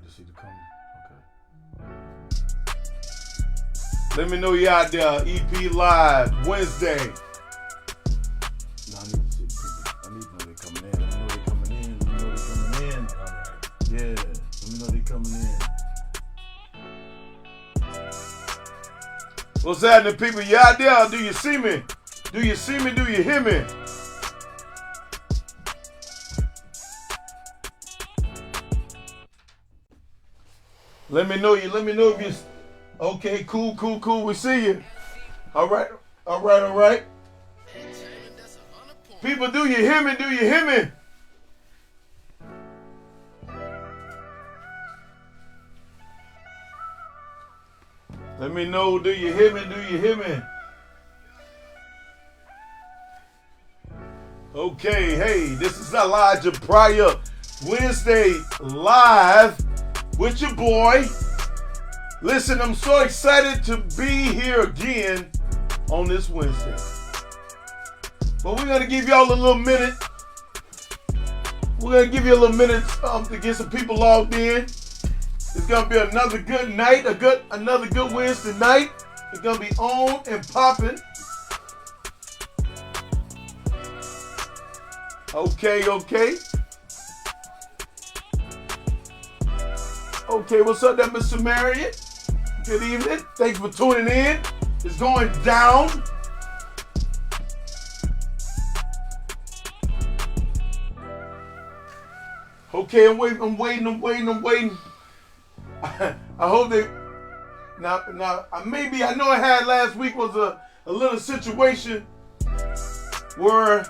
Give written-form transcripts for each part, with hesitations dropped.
to see the comment. Okay. Let me know you out there. EP Live Wednesday. No, I need to see the people. I need to know they coming in. Let me know they coming in. Let me know they coming in. All right. Yeah. Let me know they coming in. What's happening, people? You out there? Do you see me? Do you see me? Do you hear me? Let me know you. Let me know if you. Okay, cool. We see you. All right. People, do you hear me? Do you hear me? Let me know. Do you hear me? Do you hear me? Okay. Hey, this is Elijah Pryor. Wednesday Live with your boy. Listen, I'm so excited to be here again on this Wednesday. But we're going to give y'all a little minute. We're going to give you a little minute to get some people logged in. It's going to be another good night, another good Wednesday night. It's going to be on and popping. Okay. Okay, what's up there, Mr. Marriott? Good evening. Thanks for tuning in. It's going down. Okay, I'm waiting. I hope they now maybe I know I had last week was a little situation where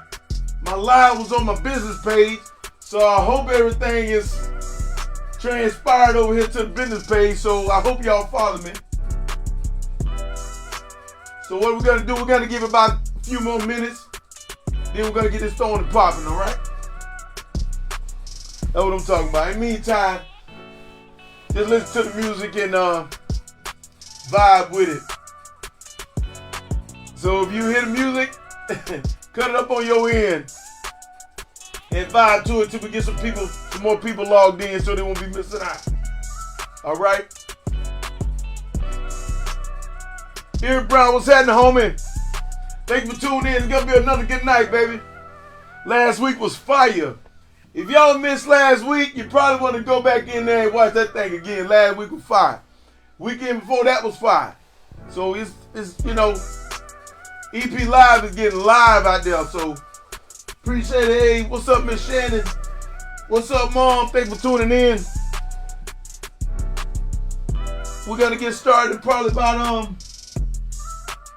my live was on my business page, so I hope everything is transpired over here to the business page, so I hope y'all follow me. So what we're gonna do, we're gonna give it about a few more minutes, then we're gonna get this thrown and popping, all right? That's what I'm talking about. In the meantime, just listen to the music and vibe with it. So if you hear the music, cut it up on your end and vibe to it till we get some more people logged in so they won't be missing out. All right? Eric Brown, what's happening, homie? Thanks for tuning in. It's going to be another good night, baby. Last week was fire. If y'all missed last week, you probably want to go back in there and watch that thing again. Last week was fire. Weekend before that was fire. So it's EP Live is getting live out there. So appreciate it. Hey, what's up, Miss Shannon? What's up, Mom? Thanks for tuning in. We're gonna get started probably about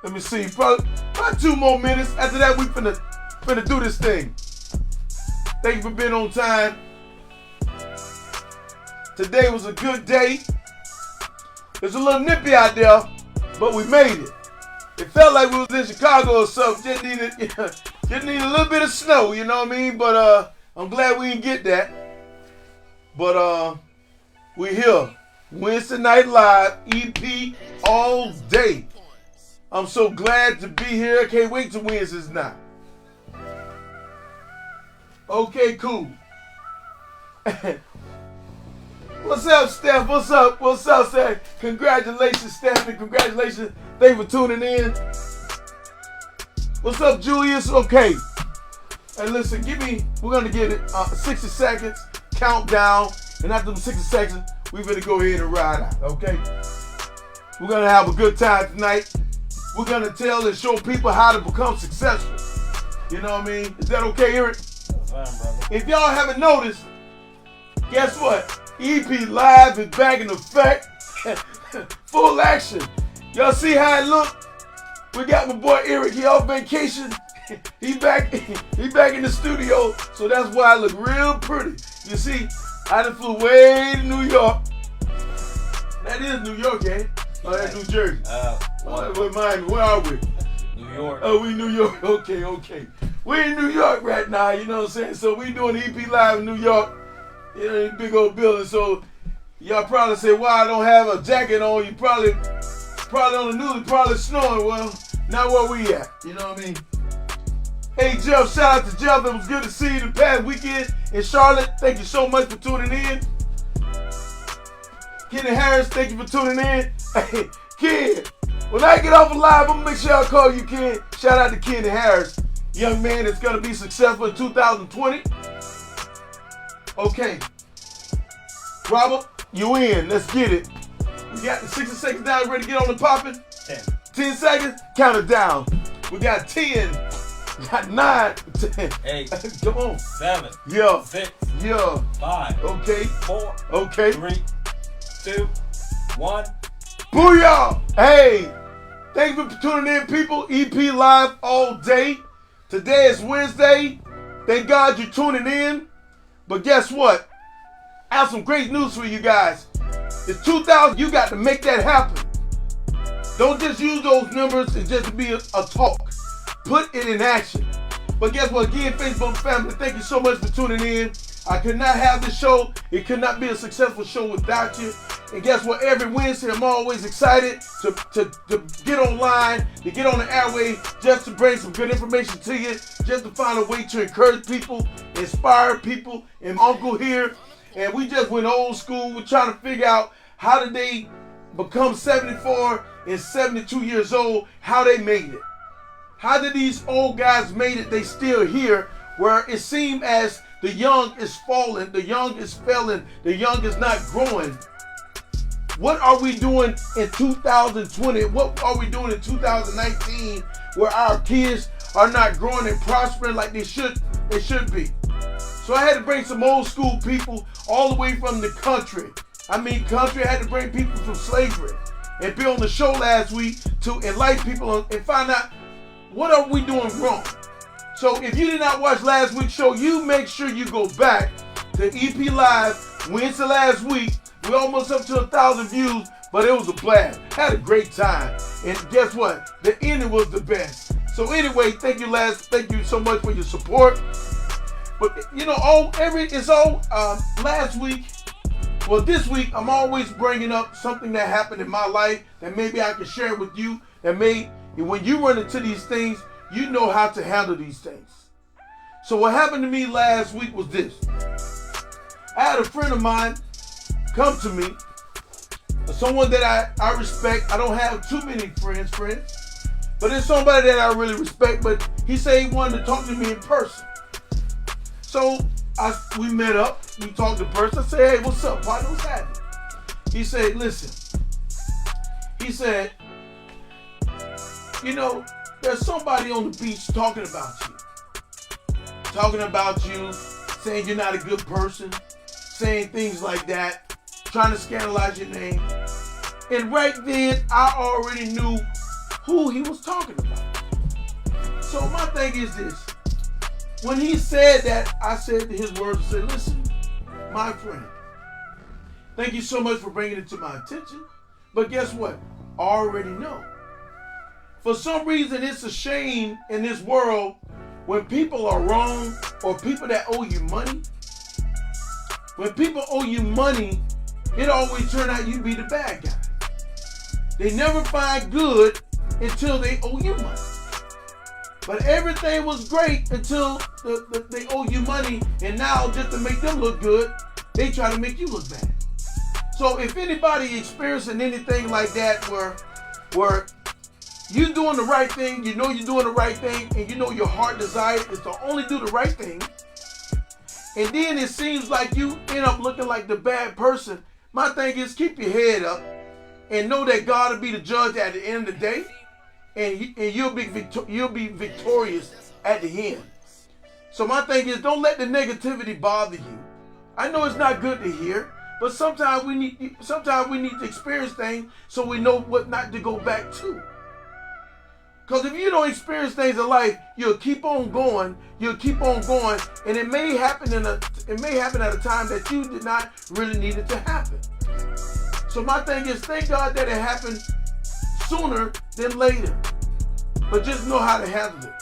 let me see, probably about 2 more minutes. After that, we finna do this thing. Thank you for being on time. Today was a good day. It's a little nippy out there, but we made it. It felt like we was in Chicago or something. Just needed a little bit of snow, you know what I mean? But I'm glad we didn't get that. But we here. Wednesday Night Live, EP all day. I'm so glad to be here. I can't wait to Wednesdays now. Okay, cool. What's up, Steph? What's up, Steph? Congratulations, Stephanie. Congratulations. Thanks for tuning in. What's up, Julius? Okay. Hey, listen, we're going to get it 60 seconds, countdown, and after the 60 seconds, we're going to go ahead and ride out, okay? We're going to have a good time tonight. We're going to tell and show people how to become successful. You know what I mean? Is that okay, Eric? That's fine, brother. If y'all haven't noticed, guess what? EP Live is back in effect. Full action. Y'all see how it look? We got my boy Eric. He off vacation. He back in the studio. So that's why I look real pretty. You see, I done flew way to New York. That is New York, eh? Oh, that's New Jersey. Miami. Where are we? New York. Oh, we New York. Okay. We in New York right now, you know what I'm saying? So we doing EP Live in New York. You know, in big old building. So y'all probably say, why I don't have a jacket on? You probably on the news, probably snowing. Well, not where we at. You know what I mean? Hey, Jeff, shout out to Jeff. It was good to see you the past weekend in Charlotte. Thank you so much for tuning in. Kenny Harris, thank you for tuning in. Hey, Ken, when I get off live, I'm gonna make sure I call you, Ken. Shout out to Kenny Harris, young man that's gonna be successful in 2020. Okay, Robert, you in? Let's get it. We got the 60 seconds down, ready to get on the popping? 10 seconds, count it down. We got 10, we got 9, 10. 8. Come on. 7. Yeah. 6. Yeah. 5. Okay. 4. Okay. 3. 2. 1. Booyah! Hey, thank you for tuning in, people. EP Live all day. Today is Wednesday. Thank God you're tuning in. But guess what? I have some great news for you guys. It's 2000. You got to make that happen. Don't just use those numbers and just be a talk. Put it in action. But guess what? Again, Facebook family, thank you so much for tuning in. I could not have this show. It could not be a successful show without you. And guess what? Every Wednesday, I'm always excited to get online, to get on the airway, just to bring some good information to you, just to find a way to encourage people, inspire people. And Uncle here, and we just went old school. We're trying to figure out how did they become 74 and 72 years old, how they made it. How did these old guys made it? They still here, where it seemed as the young is falling, the young is failing, the young is not growing. What are we doing in 2020? What are we doing in 2019 where our kids are not growing and prospering like they should be? So I had to bring some old school people all the way from the country. I had to bring people from slavery and be on the show last week to enlighten people and find out what are we doing wrong. So if you did not watch last week's show, you make sure you go back to EP Live Wednesday last week. We're almost up to 1,000 views, but it was a blast. Had a great time. And guess what? The ending was the best. So anyway, thank you so much for your support. But last week. Well, this week, I'm always bringing up something that happened in my life that maybe I can share with you. When you run into these things, you know how to handle these things. So what happened to me last week was this. I had a friend of mine come to me, someone that I respect. I don't have too many friends, but it's somebody that I really respect. But he said he wanted to talk to me in person. So we met up, we talked in person. I said, hey, what's up, partner? What's happening? He said, listen. He said, there's somebody on the beach talking about you, saying you're not a good person, saying things like that, trying to scandalize your name. And right then, I already knew who he was talking about. So my thing is this. When he said that, I said to his words, I said, listen, my friend, thank you so much for bringing it to my attention. But guess what? I already know. For some reason, it's a shame in this world when people are wrong or people that owe you money. When people owe you money, it always turns out you be the bad guy. They never find good until they owe you money. But everything was great until they owe you money, and now just to make them look good, they try to make you look bad. So if anybody experiencing anything like that where you're doing the right thing, you know you're doing the right thing, and you know your heart desire is to only do the right thing, and then it seems like you end up looking like the bad person, my thing is keep your head up and know that God will be the judge at the end of the day. And you'll be victorious at the end. So my thing is, don't let the negativity bother you. I know it's not good to hear, but sometimes we need to experience things so we know what not to go back to. Because if you don't experience things in life, you'll keep on going, and it may happen at a time that you did not really need it to happen. So my thing is, thank God that it happened sooner than later. But just know how to handle it.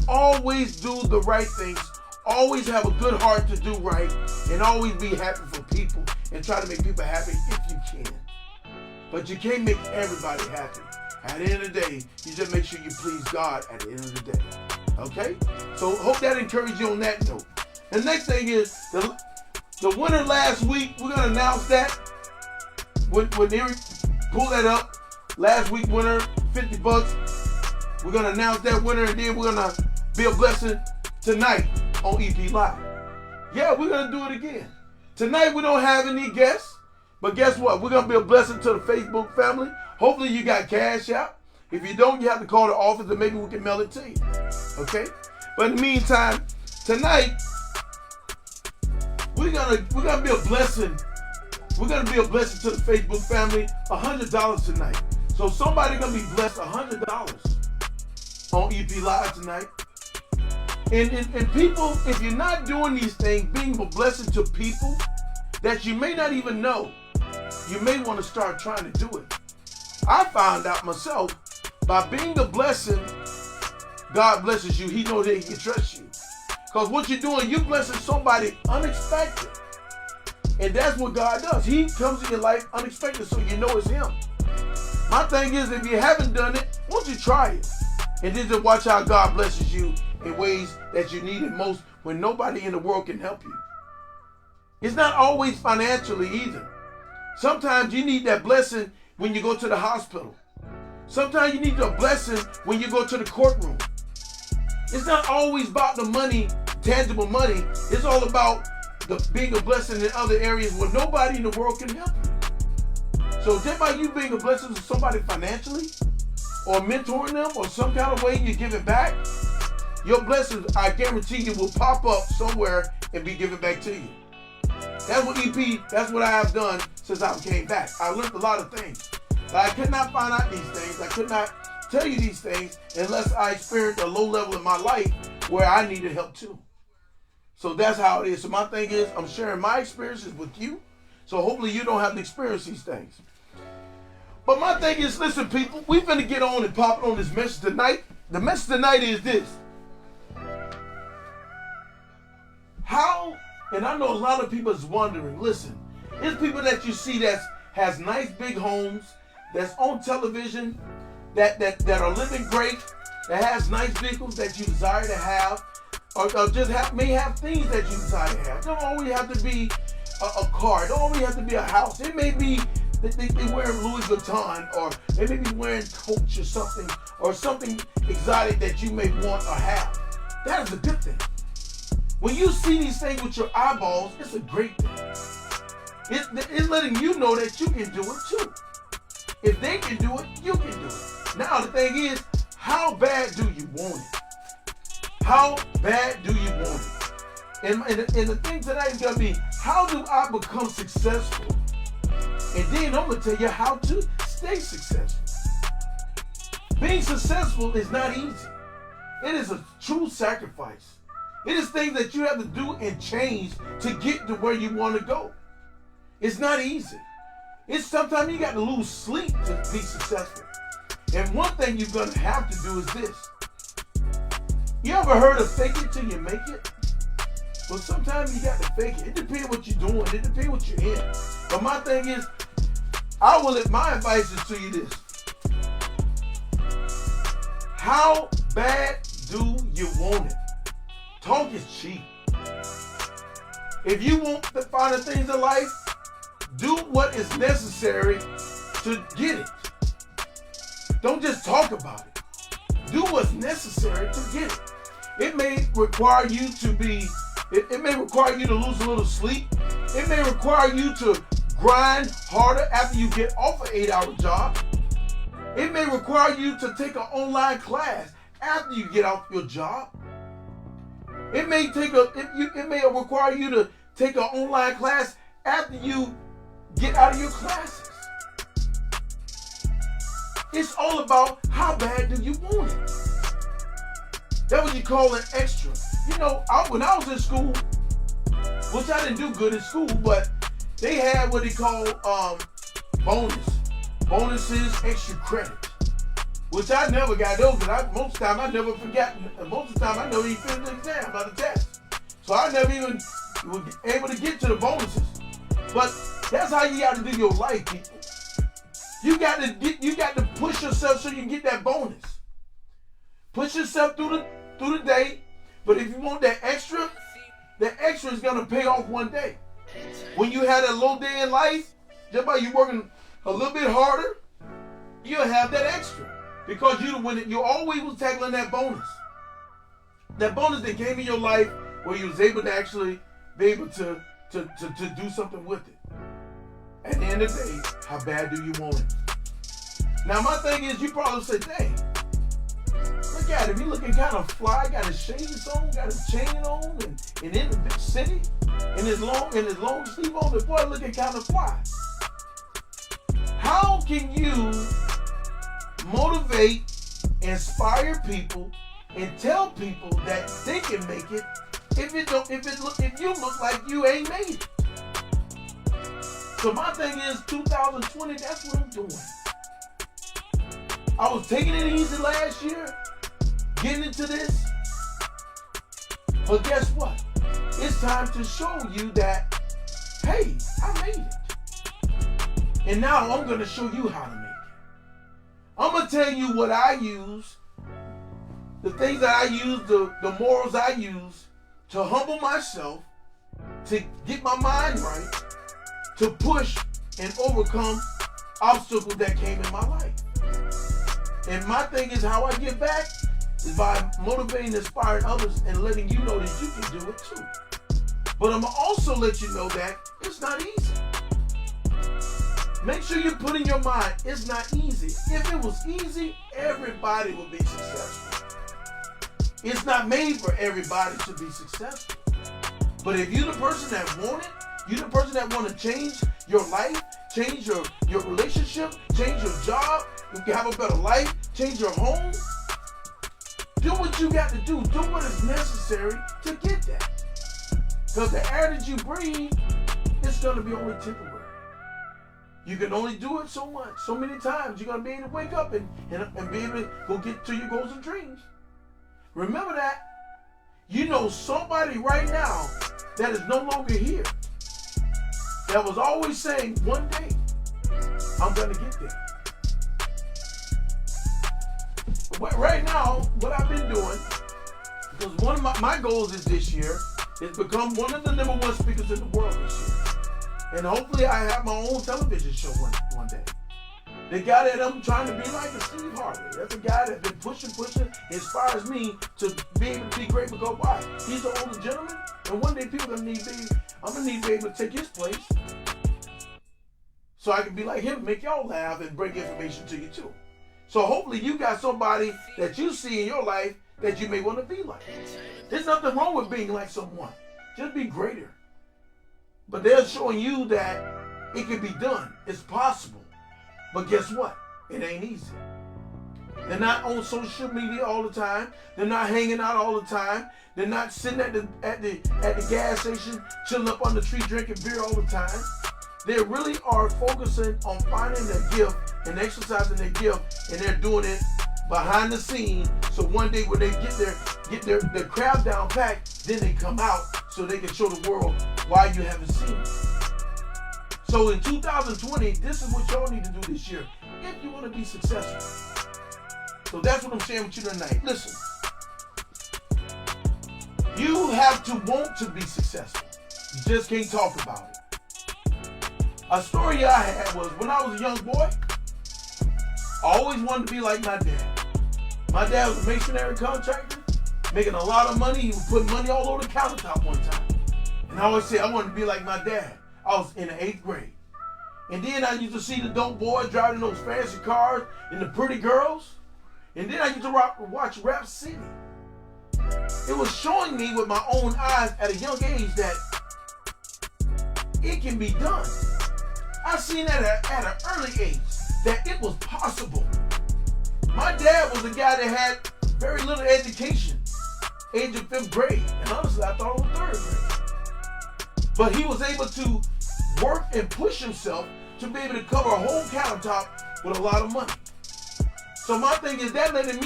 Always do the right things. Always have a good heart to do right. And always be happy for people. And try to make people happy if you can. But you can't make everybody happy. At the end of the day, you just make sure you please God at the end of the day. Okay? So hope that encouraged you on that note. The next thing is, the winner last week, we're going to announce that. when they pull that up, last week winner, $50. We're gonna announce that winner, and then we're gonna be a blessing tonight on EP Live. Yeah, we're gonna do it again. Tonight we don't have any guests, but guess what? We're gonna be a blessing to the Facebook family. Hopefully you got cash out. If you don't, you have to call the office and maybe we can mail it to you. Okay? But in the meantime, tonight we're gonna be a blessing. We're gonna be a blessing to the Facebook family. $100 tonight. So somebody gonna be blessed $100 on EP Live tonight. And people, if you're not doing these things, being a blessing to people that you may not even know, you may want to start trying to do it. I found out myself, by being a blessing, God blesses you. He knows that he can trust you. Because what you're doing, you're blessing somebody unexpected. And that's what God does. He comes in your life unexpected, so you know it's him. My thing is, if you haven't done it, why don't you try it? And then just watch how God blesses you in ways that you need it most when nobody in the world can help you. It's not always financially either. Sometimes you need that blessing when you go to the hospital. Sometimes you need a blessing when you go to the courtroom. It's not always about the money, tangible money. It's all about being a blessing in other areas where nobody in the world can help you. So just by you being a blessing to somebody financially, or mentoring them, or some kind of way you give it back, your blessings, I guarantee you, will pop up somewhere and be given back to you. That's what I have done since I came back. I learned a lot of things. But I could not find out these things. I could not tell you these things unless I experienced a low level in my life where I needed help too. So that's how it is. So my thing is, I'm sharing my experiences with you. So hopefully you don't have to experience these things. But my thing is, listen, people, we're going to get on and pop on this message tonight. The message tonight is this. How, and I know a lot of people is wondering, listen, there's people that you see that has nice big homes, that's on television, that are living great, that has nice vehicles that you desire to have, or just may have things that you desire to have. It don't always have to be a car. It don't always have to be a house. It may be that they wearing Louis Vuitton, or they may be wearing Coach or something exotic that you may want or have. That is a good thing. When you see these things with your eyeballs, it's a great thing. It's letting you know that you can do it too. If they can do it, you can do it. Now the thing is, how bad do you want it? How bad do you want it? And the thing tonight is going to be, how do I become successful? And then I'm going to tell you how to stay successful. Being successful is not easy. It is a true sacrifice. It is things that you have to do and change to get to where you want to go. It's not easy. It's sometimes you got to lose sleep to be successful. And one thing you're going to have to do is this. You ever heard of fake it till you make it? Well, sometimes you got to fake it. It depends what you're doing. It depends what you're in. But my thing is, my advice is to you this. How bad do you want it? Talk is cheap. If you want the finer things in life, do what is necessary to get it. Don't just talk about it. Do what's necessary to get it. It may require you to it may require you to lose a little sleep. It may require you to grind harder after you get off an 8-hour job. It may require you to take an online class after you get off your job. It may require you to take an online class after you get out of your classes. It's all about how bad do you want it. That's what you call an extra. You know, when I was in school, which I didn't do good in school, but they had what they call bonuses, extra credit, which I never got those. And most of the time I never forgot. Most of the time I never even finished the exam or the test. So I never even was able to get to the bonuses. But that's how you got to do your life, people. You got to push yourself so you can get that bonus. Push yourself through the day. But if you want that extra is gonna pay off one day. When you had a low day in life, just by you working a little bit harder, you'll have that extra. Because you always was tackling that bonus. That bonus that came in your life where you was able to actually be able to do something with it. At the end of the day, how bad do you want it? Now my thing is, you probably say, dang, look at him, he looking kind of fly, got his shades on, got his chain on, and in the big city, and his long sleeve on, the boy looking kind of fly. How can you motivate, inspire people, and tell people that they can make it if you look like you ain't made it? So my thing is, 2020, that's what I'm doing. I was taking it easy last year, getting into this. But guess what? It's time to show you that, hey, I made it. And now I'm going to show you how to make it. I'm going to tell you what I use, the things that I use, the morals I use to humble myself, to get my mind right, to push and overcome obstacles that came in my life. And my thing is, how I get back is by motivating, inspiring others, and letting you know that you can do it too. But I'm going to also let you know that it's not easy. Make sure you put in your mind, it's not easy. If it was easy, everybody would be successful. It's not made for everybody to be successful. But if you're the person that want it, you're the person that want to change your life, change your relationship, change your job, you can have a better life, change your home, do what you got to do. Do what is necessary to get that. Because the air that you breathe, it's going to be only temporary. You can only do it so much, so many times. You're going to be able to wake up and be able to go get to your goals and dreams. Remember that. You know somebody right now that is no longer here, that was always saying, one day, I'm going to get there. But right now, what I've been doing, because one of my goals is this year, is become one of the #1 speakers in the world this year. And hopefully I have my own television show one day. The guy that I'm trying to be like is Steve Harvey. That's a guy that's been pushing, inspires me to be able to be great because why? He's an older gentleman, and one day I'm gonna need to be able to take his place. So I can be like him, make y'all laugh and bring information to you too. So hopefully you got somebody that you see in your life that you may want to be like. There's nothing wrong with being like someone. Just be greater. But they're showing you that it can be done. It's possible. But guess what? It ain't easy. They're not on social media all the time. They're not hanging out all the time. They're not sitting at the gas station, chilling up on the tree, drinking beer all the time. They really are focusing on finding their gift and exercising their gift, and they're doing it behind the scenes. So one day when they get their crowd down packed, then they come out so they can show the world why you haven't seen it. So in 2020, this is what y'all need to do this year if you want to be successful. So that's what I'm sharing with you tonight. Listen, you have to want to be successful. You just can't talk about it. A story I had was when I was a young boy, I always wanted to be like my dad. My dad was a masonry contractor, making a lot of money. He was putting money all over the countertop one time. And I always said I wanted to be like my dad. I was in the 8th grade. And then I used to see the dope boys driving those fancy cars and the pretty girls. And then I used to watch Rap City. It was showing me with my own eyes at a young age that it can be done. I seen that at an early age, that it was possible. My dad was a guy that had very little education, age of 5th grade. And honestly, I thought it was 3rd grade. But he was able to work and push himself to be able to cover a whole countertop with a lot of money. So my thing is that let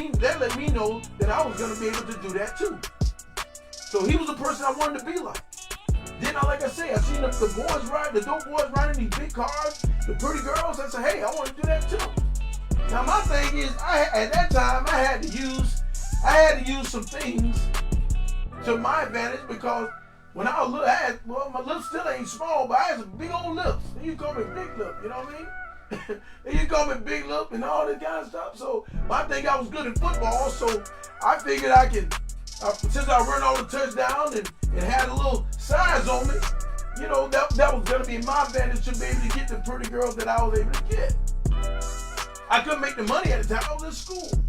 me know that I was going to be able to do that too. So he was a person I wanted to be like. Then, like I say, I seen the boys ride, the dope boys riding these big cars, the pretty girls. I said, hey, I want to do that too. Now my thing is, at that time I had to use some things to my advantage because when I was little, my lips still ain't small, but I had some big old lips. And you call me big lip, you know what I mean? And you call me Big Lip and all this kind of stuff. So I think I was good at football, so I figured I could, since I run all the touchdowns and had a little size on me, you know, that was going to be my advantage to be able to get the pretty girls that I was able to get. I couldn't make the money at the time. I was in school.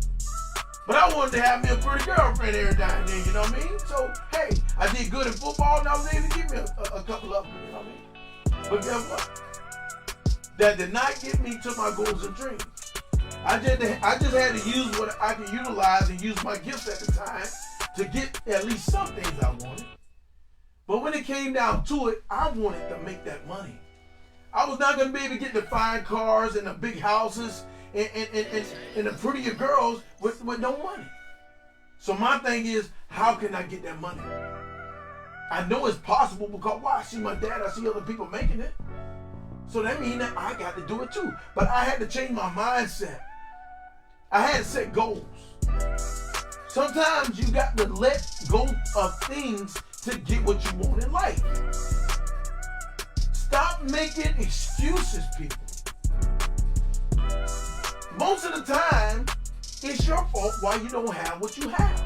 But I wanted to have me a pretty girlfriend every now and then, you know what I mean? So, hey, I did good in football and I was able to give me a couple of them, you know what I mean? But guess what? That did not get me to my goals and dreams. I just had to use what I could utilize and use my gifts at the time to get at least some things I wanted. But when it came down to it, I wanted to make that money. I was not going to be able to get the fine cars and the big houses and the prettier girls with no money. So my thing is, how can I get that money? I know it's possible because why? I see my dad, I see other people making it. So that means that I got to do it too. But I had to change my mindset. I had to set goals. Sometimes you got to let go of things to get what you want in life. Stop making excuses, people. Most of the time, it's your fault why you don't have what you have.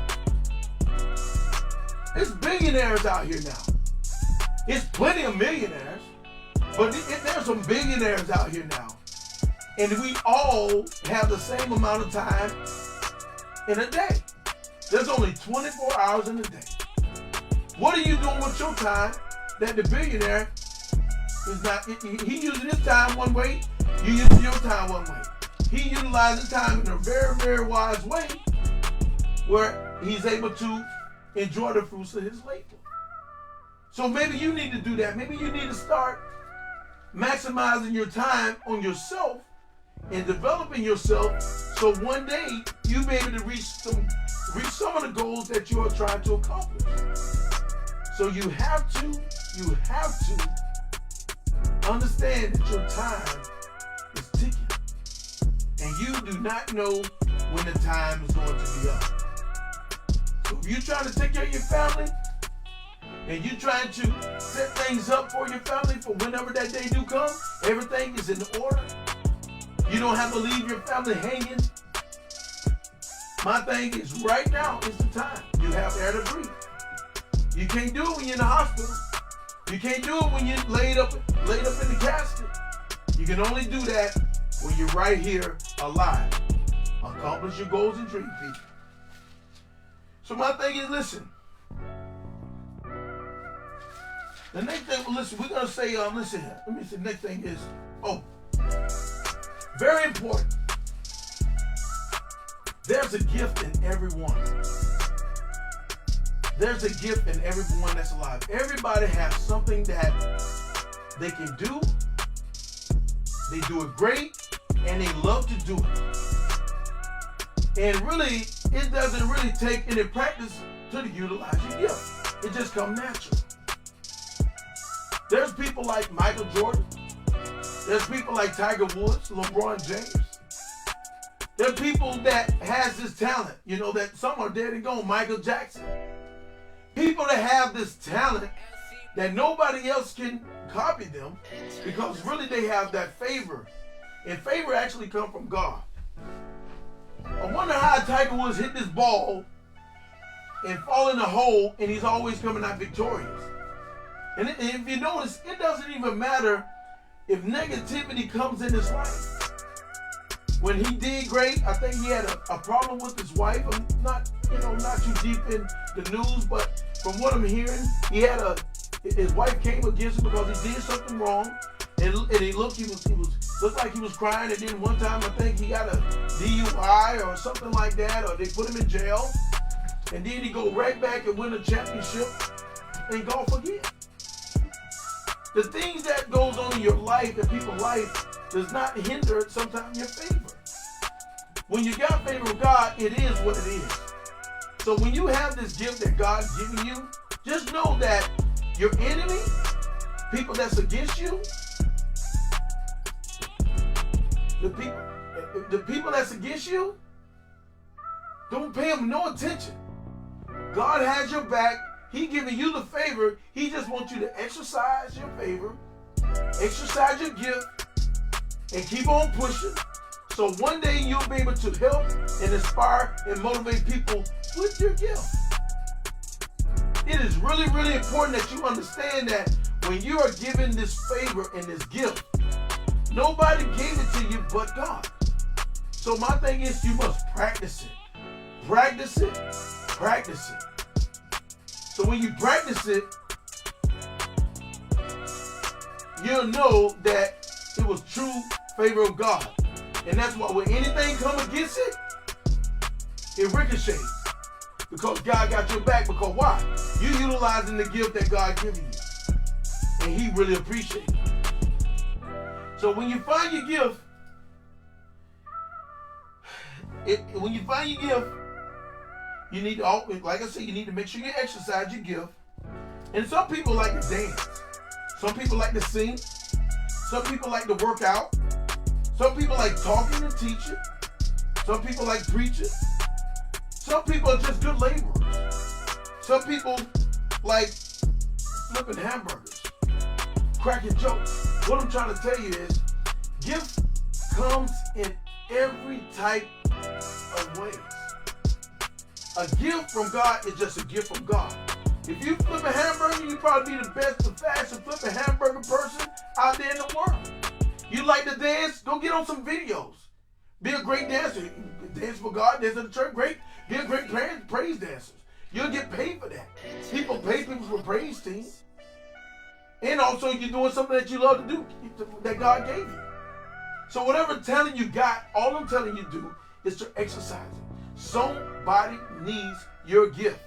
There's billionaires out here now. There's plenty of millionaires, but there's some billionaires out here now. And we all have the same amount of time in a day. There's only 24 hours in a day. What are you doing with your time that the billionaire is not? He using his time one way, you using your time one way. He utilizes time in a very, very wise way where he's able to enjoy the fruits of his labor. So maybe you need to do that. Maybe you need to start maximizing your time on yourself and developing yourself so one day you'll be able to reach some of the goals that you are trying to accomplish. So you have to understand that your time is ticking. And you do not know when the time is going to be up. So if you're trying to take care of your family and you're trying to set things up for your family for whenever that day do come, everything is in order. You don't have to leave your family hanging. My thing is right now is the time. You have air to breathe. You can't do it when you're in the hospital. You can't do it when you're laid up in the casket. You can only do that when you're right here alive. Accomplish your goals and dreams, people. So my thing is, listen. The next thing, listen, we're going to say, listen here. Let me say, the next thing is, very important. There's a gift in everyone. There's a gift in everyone that's alive. Everybody has something that they can do. They do it great, and they love to do it. And really, it doesn't really take any practice to utilize your gift. It just comes natural. There's people like Michael Jordan. There's people like Tiger Woods, LeBron James. There are people that has this talent, you know, that some are dead and gone, Michael Jackson. People that have this talent that nobody else can copy them because really they have that favor. And favor actually comes from God. I wonder how Tiger Woods hit this ball and fall in a hole and he's always coming out victorious. And if you notice, it doesn't even matter if negativity comes in his life. When he did great, I think he had a problem with his wife. I'm not too deep in the news, but from what I'm hearing, his wife came against him because he did something wrong, and he looked like he was crying. And then one time, I think he got a DUI or something like that, or they put him in jail, and then he go right back and win a championship and golf again. The things that goes on in your life and people's life does not hinder sometimes your favor. When you got favor of God, it is what it is. So when you have this gift that God's given you, just know that your enemy, people that's against you, the people that's against you, don't pay them no attention. God has your back. He giving you the favor. He just wants you to exercise your favor, exercise your gift, and keep on pushing. So one day you'll be able to help and inspire and motivate people with your gift. It is really, really important that you understand that when you are given this favor and this gift, nobody gave it to you but God. So my thing is, you must practice it. Practice it. Practice it. So when you practice it, you'll know that it was true favor of God. And that's why when anything come against it, it ricochets. Because God got your back. Because why? You're utilizing the gift that God given you. And He really appreciates it. So when you find your gift, you need to, like I said, you need to make sure you exercise your gift. And some people like to dance. Some people like to sing. Some people like to work out. Some people like talking and teaching. Some people like preaching. Some people are just good laborers. Some people like flipping hamburgers, cracking jokes. What I'm trying to tell you is, gift comes in every type of ways. A gift from God is just a gift from God. If you flip a hamburger, you probably be the best, the fastest flipping hamburger person out there in the world. You like to dance? Go get on some videos. Be a great dancer. Dance for God, dance in the church, great. Be a great praise dancer. You'll get paid for that. People pay people for praise teams. And also you're doing something that you love to do, that God gave you. So whatever talent you got, all I'm telling you to do is to exercise it. Somebody needs your gift.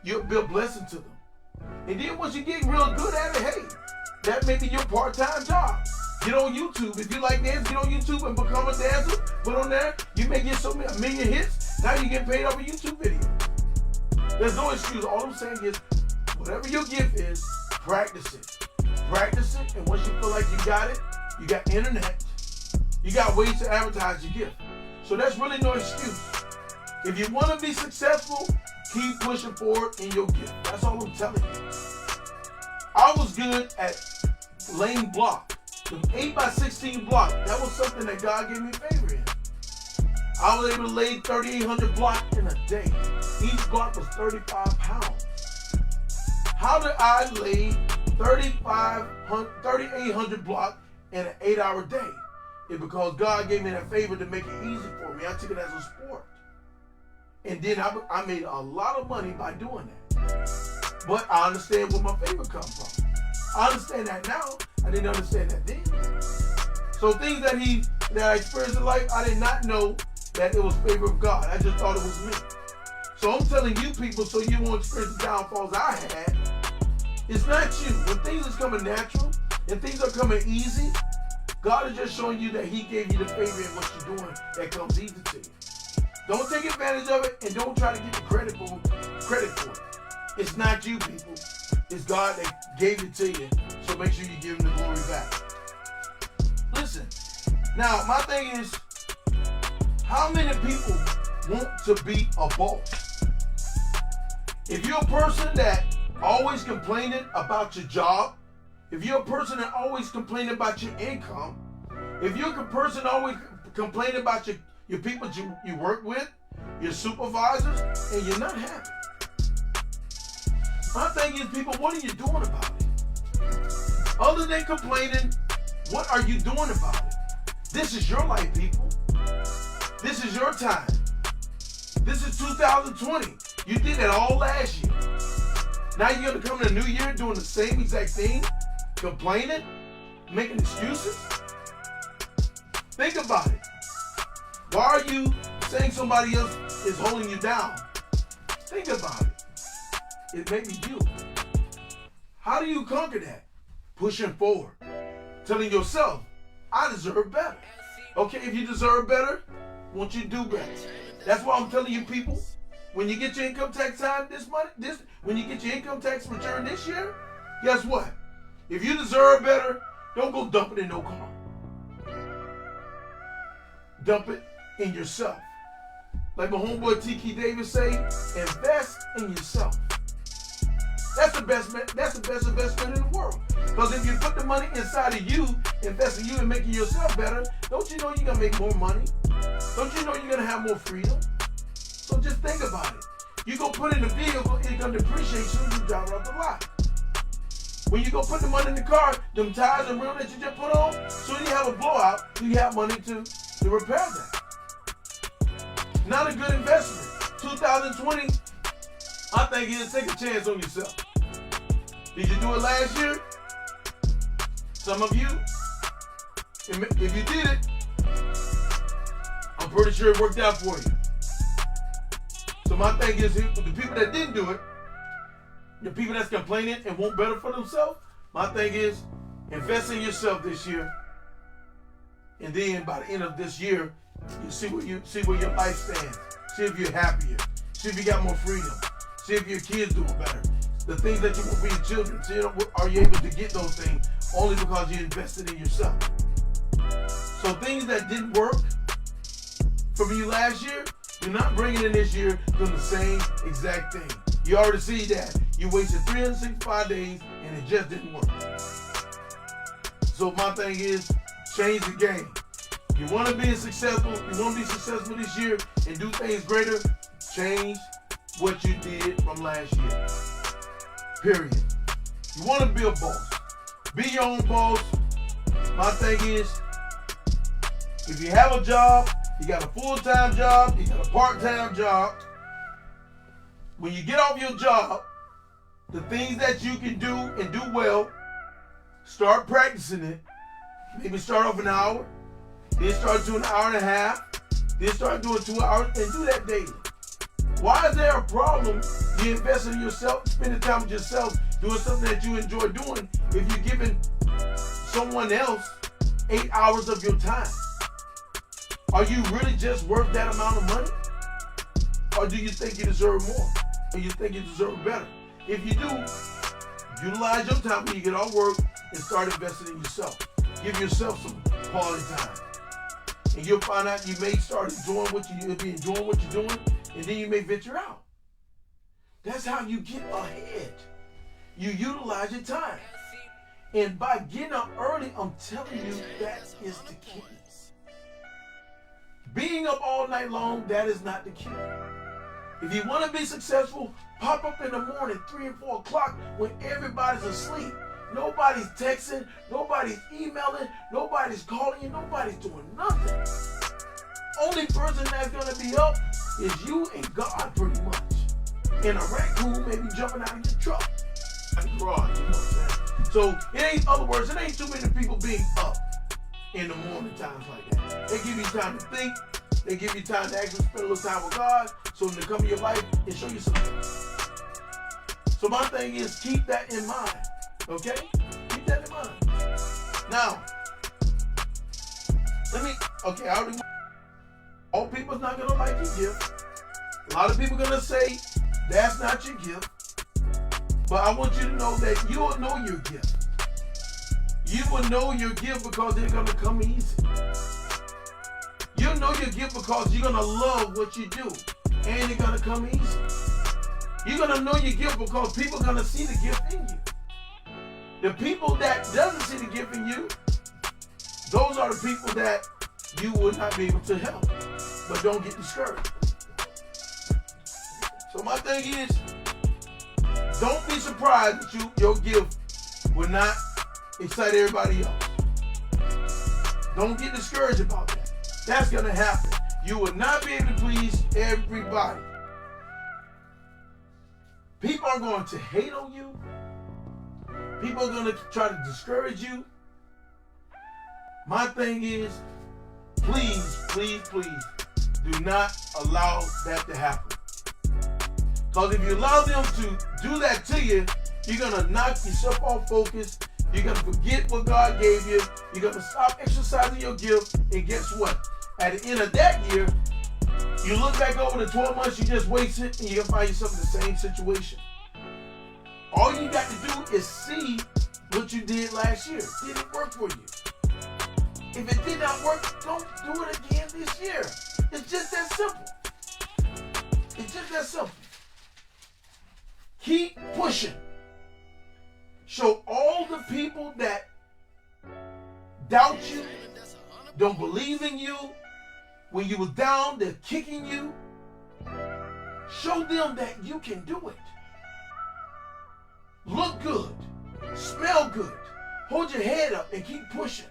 You'll be a blessing to them. And then once you get real good at it, hey, that may be your part-time job. Get on YouTube. If you like dance, get on YouTube and become a dancer. Put on there. You may get a million hits. Now you get paid off a YouTube video. There's no excuse. All I'm saying is, whatever your gift is, practice it. Practice it, and once you feel like you got it, you got internet. You got ways to advertise your gift. So that's really no excuse. If you want to be successful, keep pushing forward in your gift. That's all I'm telling you. I was good at laying block. The 8x16 block, that was something that God gave me favor in. I was able to lay 3,800 blocks in a day. Each block was 35 pounds. How did I lay 3,800 blocks in an 8-hour day? It's because God gave me that favor to make it easy for me. I took it as a sport. And then I made a lot of money by doing that. But I understand where my favor comes from. I understand that now. I didn't understand that then. So things that I experienced in life, I did not know that it was favor of God. I just thought it was me. So I'm telling you people, so you won't experience the downfalls I had. It's not you. When things is coming natural and things are coming easy, God is just showing you that He gave you the favor in what you're doing that comes easy to you. Don't take advantage of it and don't try to get the credit for it. It's not you, people. It's God that gave it to you. So make sure you give Him the glory back. Listen, now my thing is, how many people want to be a boss? If you're a person that always complaining about your job, if you're a person that always complaining about your income, if you're a person always complaining about your people you work with, your supervisors, and you're not happy. My thing is, people, what are you doing about it? Other than complaining, what are you doing about it? This is your life, people. This is your time. This is 2020. You did that all last year. Now you're going to come in the new year doing the same exact thing, complaining, making excuses. Think about it. Why are you saying somebody else is holding you down? Think about it. It may be you. How do you conquer that? Pushing forward. Telling yourself, I deserve better. Okay, if you deserve better, won't you do better? That's why I'm telling you people, when you get your income tax time when you get your income tax return this year, guess what? If you deserve better, don't go dump it in no car. Dump it in yourself. Like my homeboy T.K. Davis say, invest in yourself. That's the best investment in the world. Because if you put the money inside of you, invest in you and making yourself better, don't you know you're gonna make more money? Don't you know you're gonna have more freedom? So just think about it. You go put in the vehicle, it's gonna depreciate soon as you drive it off the lot. When you go put the money in the car, them tires and rim that you just put on, soon you have a blowout, you have money to repair that. Not a good investment. 2020, I think you take a chance on yourself. Did you do it last year? Some of you, if you did it, I'm pretty sure it worked out for you. So my thing is, the people that didn't do it, the people that's complaining and want better for themselves, my thing is, invest in yourself this year. And then by the end of this year, you see where your life stands. See if you're happier. See if you got more freedom. See if your kids doing better. The things that you want for your children. See, are you able to get those things only because you invested in yourself? So things that didn't work for you last year, you're not bringing in this year doing the same exact thing. You already see that. You wasted 365 days and it just didn't work. So my thing is, change the game. You want to be successful, this year and do things greater, change what you did from last year. Period. You want to be a boss. Be your own boss. My thing is, if you have a job, you got a full-time job, you got a part-time job, when you get off your job, the things that you can do and do well, start practicing it. Maybe start off an hour, then start doing an hour and a half, then start doing 2 hours, and do that daily. Why is there a problem you invest in yourself, spending time with yourself, doing something that you enjoy doing, if you're giving someone else 8 hours of your time? Are you really just worth that amount of money? Or do you think you deserve more? Or you think you deserve better? If you do, utilize your time when you get off work and start investing in yourself. Give yourself some quality time. And you'll find out you may start enjoying what you're doing, and then you may venture out. That's how you get ahead. You utilize your time. And by getting up early, I'm telling you, that is the key. Being up all night long, that is not the key. If you want to be successful, pop up in the morning, 3 and 4 o'clock, when everybody's asleep. Nobody's texting, nobody's emailing, nobody's calling you, nobody's doing nothing. Only person that's going to be up is you and God, pretty much. And a raccoon may be jumping out of your truck. At the garage, you know what I'm saying? So, in other words, it ain't too many people being up in the morning times like that. They give you time to think. They give you time to actually spend a little time with God, so when they come in your life and show you something. So my thing is, keep that in mind. Okay? Keep that in mind. Now, all people's not gonna like your gift. A lot of people gonna say that's not your gift. But I want you to know that you'll know your gift. You will know your gift because it's gonna come easy. You'll know your gift because you're gonna love what you do, and it's gonna come easy. You're gonna know your gift because people are gonna see the gift in you. The people that doesn't see the gift in you, those are the people that you will not be able to help. But don't get discouraged. So my thing is, don't be surprised that your gift will not excite everybody else. Don't get discouraged about that. That's going to happen. You will not be able to please everybody. People are going to hate on you. People are going to try to discourage you. My thing is, please, please, please, do not allow that to happen. Because if you allow them to do that to you, you're going to knock yourself off focus. You're going to forget what God gave you. You're going to stop exercising your gift. And guess what? At the end of that year, you look back over the 12 months you just wasted, and you're going to find yourself in the same situation. All you got to do is see what you did last year. Did it work for you? If it did not work, don't do it again this year. It's just that simple. It's just that simple. Keep pushing. Show all the people that doubt you, don't believe in you, when you was down, they're kicking you. Show them that you can do it. Look good, smell good, hold your head up and keep pushing.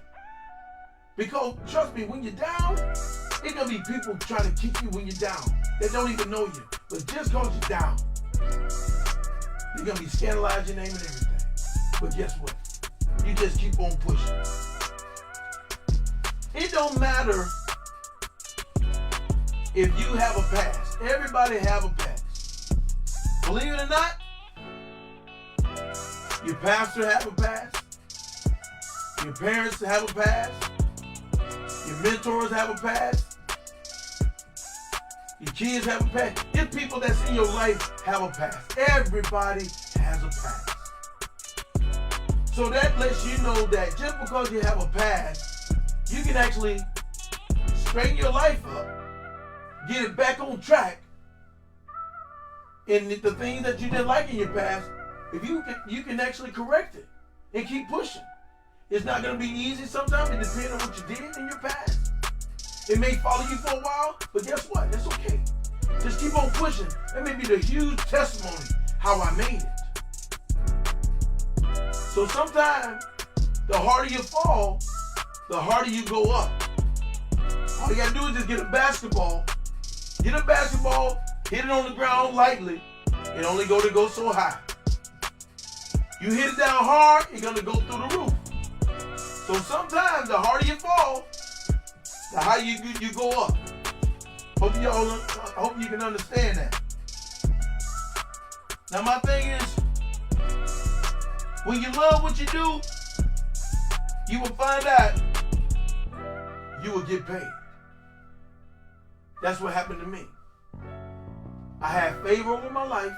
Because trust me, when you're down, it's gonna be people trying to kick you when you're down. They don't even know you. But just because you're down, they're gonna be scandalizing your name and everything. But guess what? You just keep on pushing. It don't matter if you have a past. Everybody have a past. Believe it or not, your pastor have a past. Your parents have a past. Your mentors have a past. Your kids have a past. Your people that's in your life have a past. Everybody has a past. So that lets you know that just because you have a past, you can actually straighten your life up, get it back on track, and the things that you didn't like in your past, if you can actually correct it and keep pushing. It's not going to be easy sometimes. It depends on what you did in your past. It may follow you for a while, but guess what? It's okay. Just keep on pushing. That may be the huge testimony how I made it. So sometimes, the harder you fall, the harder you go up. All you got to do is just get a basketball, hit it on the ground lightly, it only go so high. You hit it down hard, you're going to go through the roof. So sometimes the harder you fall, the higher you go up. I hope you can understand that. Now my thing is, when you love what you do, you will find out you will get paid. That's what happened to me. I had favor over my life.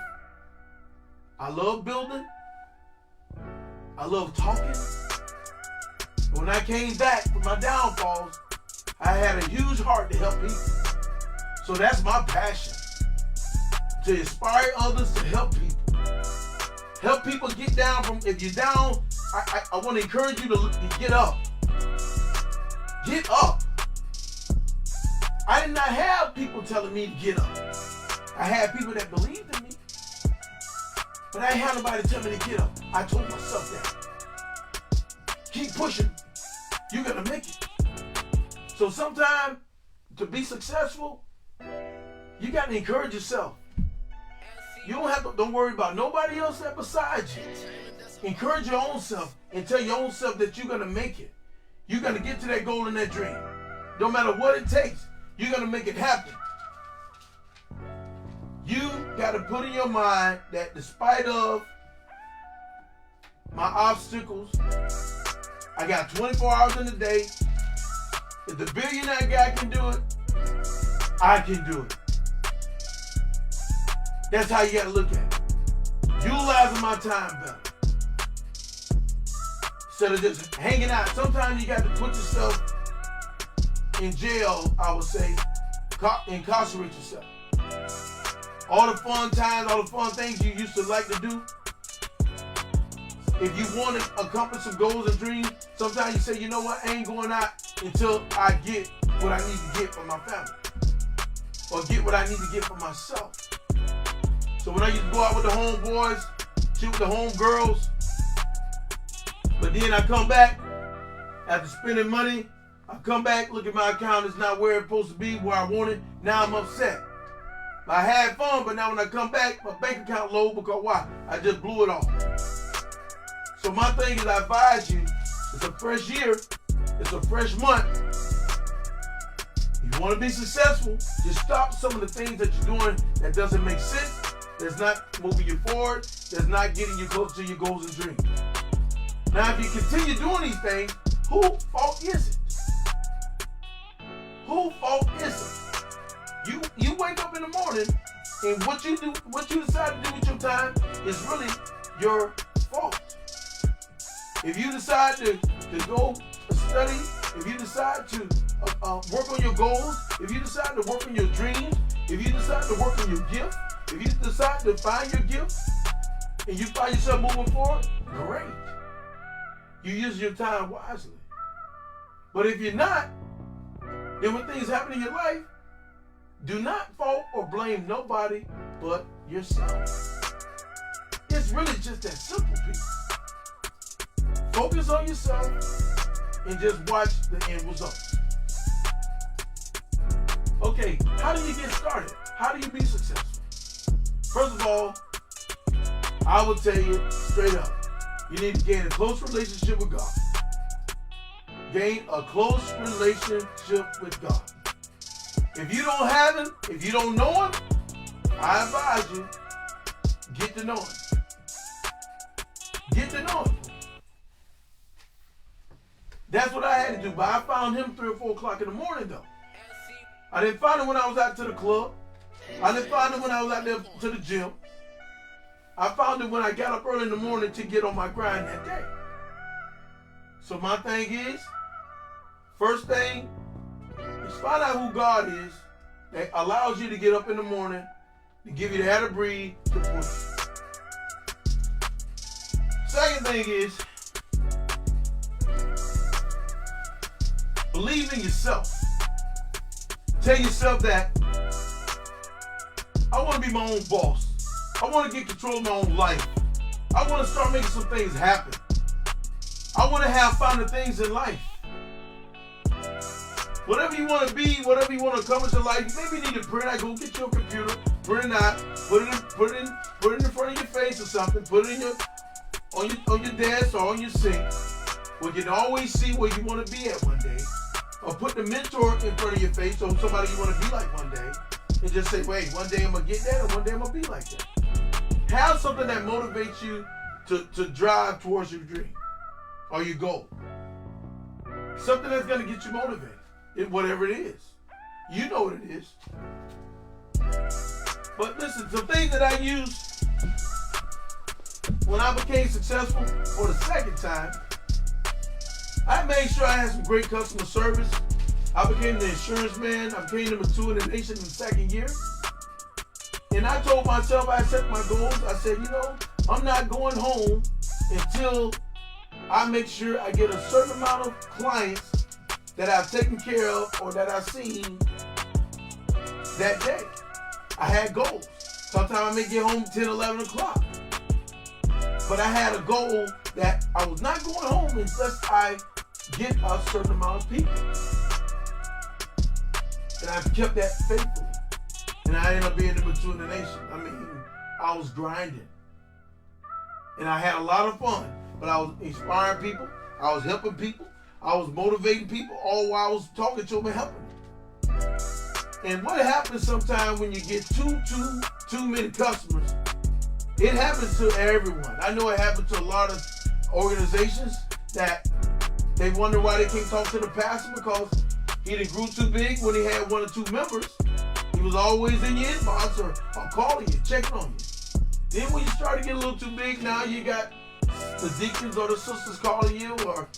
I love building. I love talking. When I came back from my downfalls, I had a huge heart to help people. So that's my passion. To inspire others to help people. Help people get down from, if you're down, I want to encourage you to get up. Get up. I did not have people telling me to get up. I had people that believed in me. But I didn't have nobody to tell me to get up. I told myself that. Keep pushing. You're going to make it. So sometimes, to be successful, you got to encourage yourself. You don't worry about nobody else that besides you. Encourage your own self and tell your own self that you're going to make it. You're going to get to that goal and that dream. No matter what it takes, you're going to make it happen. You got to put in your mind that despite of my obstacles, I got 24 hours in the day. If the billionaire guy can do it, I can do it. That's how you got to look at it. Utilizing my time better. Instead of just hanging out. Sometimes you got to put yourself in jail, I would say, incarcerate yourself. All the fun times, all the fun things you used to like to do. If you want to accomplish some goals and dreams, sometimes you say, you know what, I ain't going out until I get what I need to get for my family. Or get what I need to get for myself. So when I used to go out with the homeboys, shoot with the homegirls, but then I come back, after spending money, I come back, look at my account, it's not where it's supposed to be, where I want it, now I'm upset. I had fun, but now when I come back, my bank account low because why? I just blew it off. So my thing is, I advise you, it's a fresh year, it's a fresh month. If you want to be successful, just stop some of the things that you're doing that doesn't make sense, that's not moving you forward, that's not getting you closer to your goals and dreams. Now, if you continue doing these things, whose fault is it? Whose fault is it? You wake up in the morning, and what you decide to do with your time is really your fault. If you decide to go study, if you decide to work on your goals, if you decide to work on your dreams, if you decide to work on your gift, if you decide to find your gift and you find yourself moving forward, great. You use your time wisely. But if you're not, then when things happen in your life, do not fault or blame nobody but yourself. It's really just that simple, people. Focus on yourself and just watch the end results. Okay, how do you get started? How do you be successful? First of all, I will tell you straight up, you need to gain a close relationship with God. Gain a close relationship with God. If you don't have him, if you don't know him, I advise you, get to know him. Get to know him. That's what I had to do, but I found him 3 or 4 o'clock in the morning though. I didn't find him when I was out to the club. I didn't find him when I was out there to the gym. I found him when I got up early in the morning to get on my grind that day. So my thing is, first thing is find out who God is that allows you to get up in the morning, to give you the air to breathe, to push. Second thing is, believe in yourself. Tell yourself that I want to be my own boss. I want to get control of my own life. I want to start making some things happen. I want to find the things in life. Whatever you want to be, whatever you want to accomplish in life, you maybe need to print out. Go get your computer, print it out, put it in front of your face or something. Put it in on your desk or on your sink, where you can always see where you want to be at one day. Or put the mentor in front of your face, or somebody you want to be like one day, and just say, wait, one day I'm gonna get that, or one day I'm gonna be like that. Have something that motivates you to drive towards your dream or your goal. Something that's gonna get you motivated, whatever it is. You know what it is. But listen, some things that I used when I became successful for the second time, I made sure I had some great customer service. I became the insurance man. I became number 2 in the nation in the second year. And I told myself, I set my goals. I said, I'm not going home until I make sure I get a certain amount of clients that I've taken care of or that I've seen that day. I had goals. Sometimes I may get home 10, 11 o'clock. But I had a goal that I was not going home unless I get a certain amount of people. And I've kept that faithfully. And I ended up being number 2 in the nation. I mean, I was grinding. And I had a lot of fun. But I was inspiring people. I was helping people. I was motivating people all while I was talking to them and helping them. And what happens sometimes when you get too many customers, it happens to everyone. I know it happens to a lot of organizations that they wonder why they can't talk to the pastor because he done grew too big when he had 1 or 2 members. He was always in your inbox or calling you, checking on you. Then when you start to get a little too big, now you got the deacons or the sisters calling you or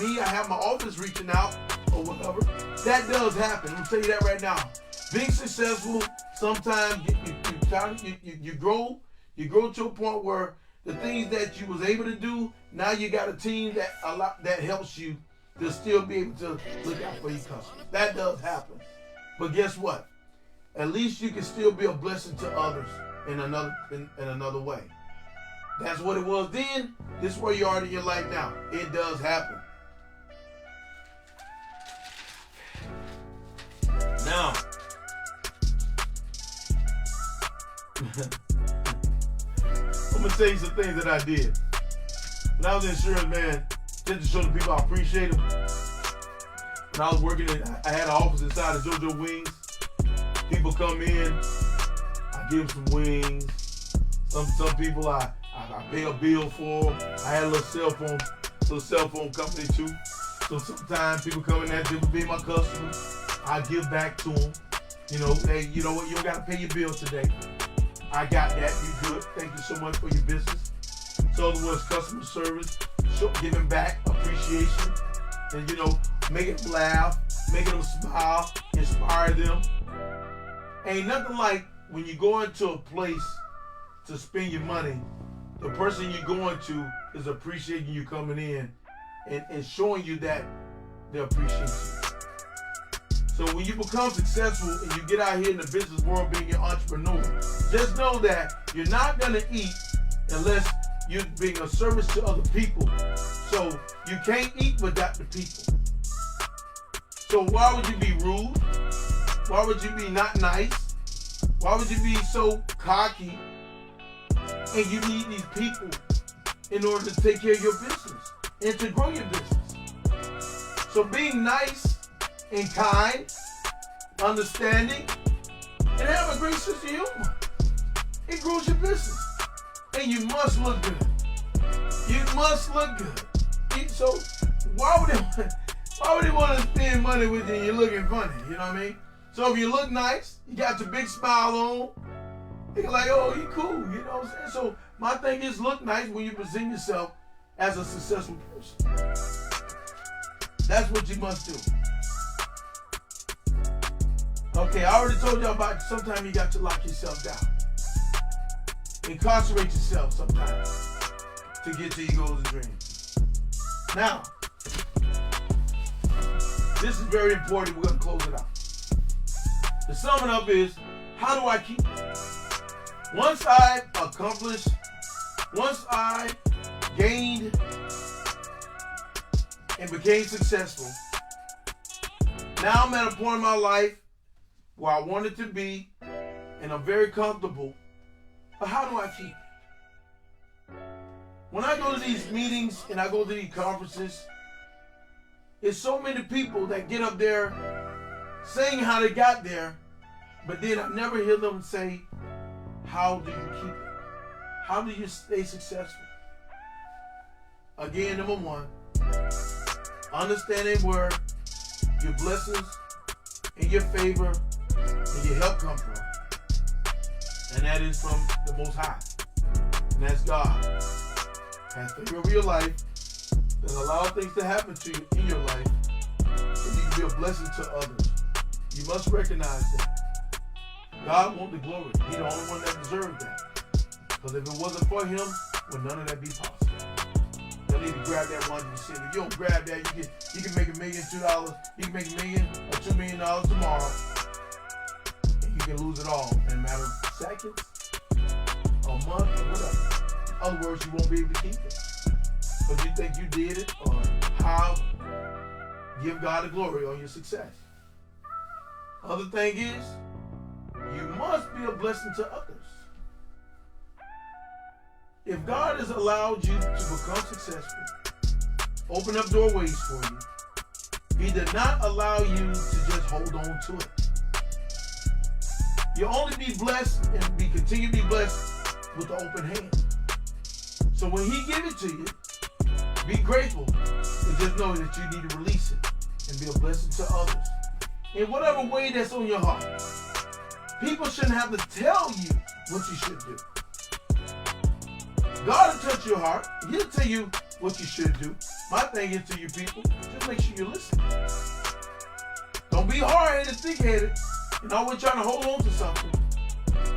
me. I have my office reaching out or whatever. That does happen. I'm going to tell you that right now. Being successful, sometimes you grow. You grow to a point where the things that you was able to do, now you got a team that helps you to still be able to look out for your customers. That does happen. But guess what? At least you can still be a blessing to others in another way. That's what it was then. This is where you are in your life now. It does happen. Now, I'm gonna tell you some things that I did. When I was an insurance man, just to show the people I appreciate them. When I was working, I had an office inside of JoJo Wings. People come in, I give them some wings. Some people I pay a bill for. I had a little cell phone company too. So sometimes people come in there, they would be my customers. I give back to them. Hey, you know what? You don't gotta pay your bill today. I got that. You good? Thank you so much for your business. So it was customer service, giving back, appreciation, and making them laugh, making them smile, inspire them. Ain't nothing like when you go into a place to spend your money the person you're going to is appreciating you coming in and showing you that they appreciate you. So when you become successful and you get out here in the business world being an entrepreneur, just know that you're not going to eat unless you're being a service to other people. So you can't eat without the people. So why would you be rude? Why would you be not nice? Why would you be so cocky? And you need these people in order to take care of your business and to grow your business. So being nice and kind, understanding, and have a great sense of humor, it grows your business. And you must look good. You must look good. So why would they want to spend money with you and you're looking funny? You know what I mean? So if you look nice, you got your big smile on, they're like, oh, you cool, you know what I'm saying? So my thing is, look nice when you present yourself as a successful person. That's what you must do. Okay, I already told y'all about sometimes you got to lock yourself down. Incarcerate yourself sometimes to get to your goals and dreams. Now, this is very important. We're going to close it out. The sum it up is, how do I keep it? Once I gained and became successful, now I'm at a point in my life where I wanted to be, and I'm very comfortable. But how do I keep it? When I go to these meetings and I go to these conferences, it's so many people that get up there saying how they got there, but then I never hear them say, how do you keep it? How do you stay successful? Again, number one, understanding where your blessings and your favor and your help come from. And that is from the Most High. And that's God. Has favor over your life, that allow things to happen to you in your life so you can be a blessing to others. You must recognize that. God wants the glory. He's the only one that deserves that. Because if it wasn't for him, would none of that be possible. You need to grab that 100%. If you don't grab that, you can make $1 million, $2. You can make $1 million or $2 million tomorrow. And you can lose it all in a matter of seconds, a month, or whatever. In other words, you won't be able to keep it. Because you think you did it, or how give God the glory on your success. Other thing is, you must be a blessing to others. If God has allowed you to become successful, open up doorways for you, he did not allow you to just hold on to it. You'll only be blessed and continue to be blessed with the open hand. So when he give it to you, be grateful and just know that you need to release it and be a blessing to others. In whatever way that's on your heart. People shouldn't have to tell you what you should do. God will touch your heart. He'll tell you what you should do. My thing is to you people, just make sure you listen. Don't be hard-headed, thick-headed, and always trying to hold on to something.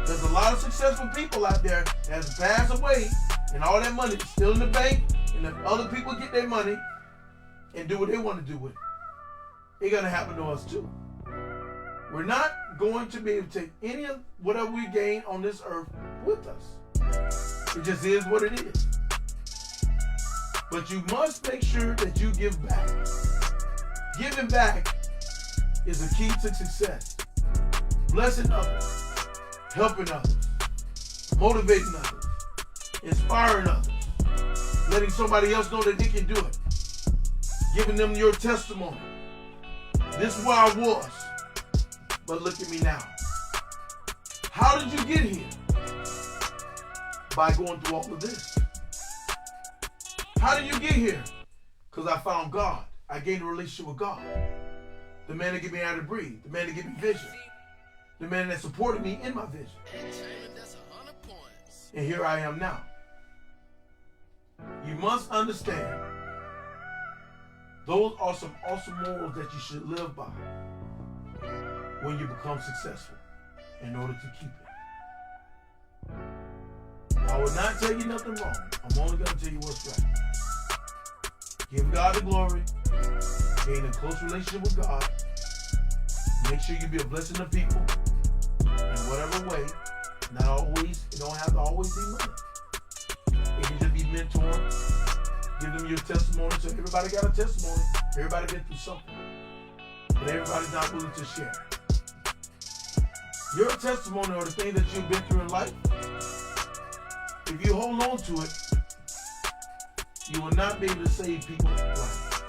There's a lot of successful people out there that has passed away, and all that money is still in the bank, and if other people get their money and do what they want to do with it, it's going to happen to us too. We're not going to be able to take any of whatever we gain on this earth with us. It just is what it is. But you must make sure that you give back. Giving back is a key to success. Blessing others, helping others, motivating others, inspiring others, letting somebody else know that they can do it, giving them your testimony. This is where I was, but look at me now. How did you get here? By going through all of this. How did you get here? Because I found God. I gained a relationship with God. The man that gave me air to breathe. The man that gave me vision. The man that supported me in my vision. And here I am now. You must understand, those are some awesome morals that you should live by when you become successful in order to keep it. I will not tell you nothing wrong. I'm only going to tell you what's right. Give God the glory. Gain a close relationship with God. Make sure you be a blessing to people in whatever way. Not always. It don't have to always be money. It can just be mentoring. Give them your testimony. So everybody got a testimony. Everybody been through something. But everybody's not willing to share. Your testimony or the thing that you've been through in life, if you hold on to it, you will not be able to save people's lives.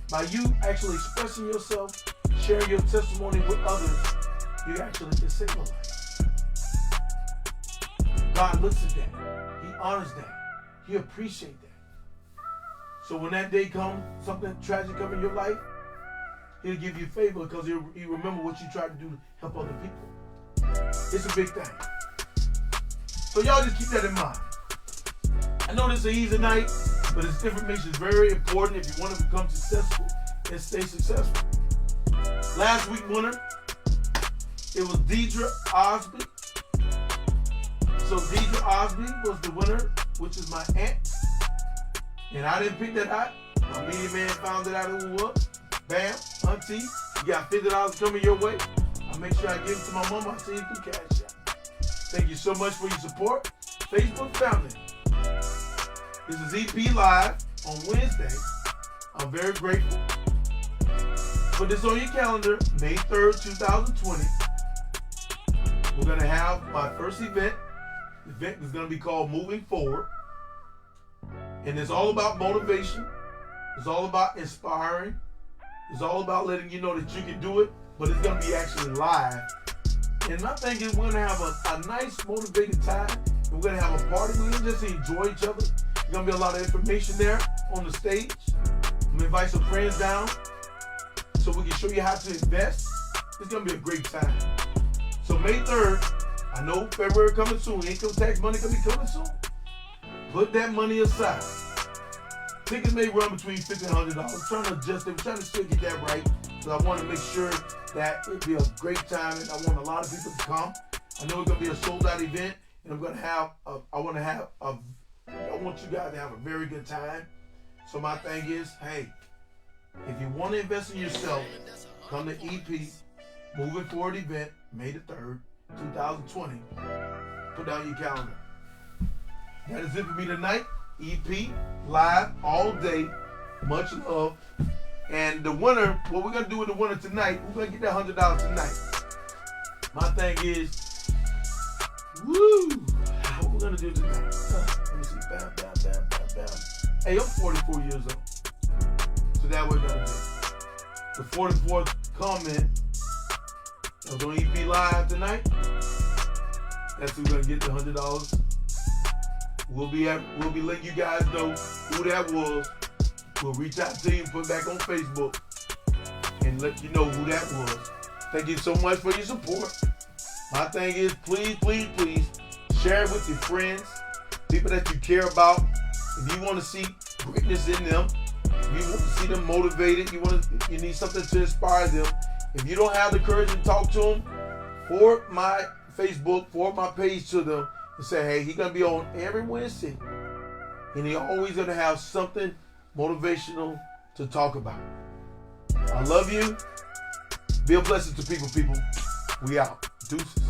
By you actually expressing yourself, sharing your testimony with others, you actually can save a life. God looks at that. He honors that. He appreciates that. So when that day comes, something tragic comes in your life, He'll give you favor because He'll remember what you tried to do to help other people. It's a big thing. So y'all just keep that in mind. I know this is an easy night, but this information is very important if you want to become successful and stay successful. Last week winner, it was Deidre Osby. So Deidre Osby was the winner, which is my aunt. And I didn't pick that out. My media man found it out who it was. Bam, auntie, you got $50 coming your way. I'll make sure I give it to my mom. I'll send you through Cash App. Thank you so much for your support. Facebook family. This is EP Live on Wednesday. I'm very grateful. Put this on your calendar, May 3rd, 2020. We're going to have my first event. The event is going to be called Moving Forward. And it's all about motivation. It's all about inspiring. It's all about letting you know that you can do it, but it's going to be actually live. And my thing is we're going to have a nice, motivated time. And we're going to have a party. We're going to just enjoy each other. There's going to be a lot of information there on the stage. I'm going to invite some friends down so we can show you how to invest. It's going to be a great time. So May 3rd, I know February coming soon. Income tax money going to be coming soon. Put that money aside. Tickets may run between $50 and $100. Trying to adjust them, trying to still get that right. So I want to make sure that it'll be a great time, and I want a lot of people to come. I know it's gonna be a sold out event, and I'm gonna have. I want you guys to have a very good time. So my thing is, hey, if you want to invest in yourself, come to EP Moving Forward event, May the 3rd, 2020. Put down your calendar. That is it for me tonight. EP live all day. Much love. And the winner, what we're going to do with the winner tonight, we're going to get that $100 tonight. My thing is, woo, what we're going to do tonight? Let me see. Bam, bam, bam, bam, bam. Hey, I'm 44 years old. So that we're going to do. The 44th comment that was on EP Live tonight, that's who's going to get the $100. We'll be letting you guys know who that was. We'll reach out to you and put it back on Facebook and let you know who that was. Thank you so much for your support. My thing is, please, please, please share it with your friends, people that you care about. If you want to see greatness in them, if you want to see them motivated, you need something to inspire them. If you don't have the courage to talk to them, forward my Facebook, forward my page to them and say, hey, he's going to be on every Wednesday. And he always going to have something motivational to talk about. I love you. Be a blessing to people. We out. Deuces.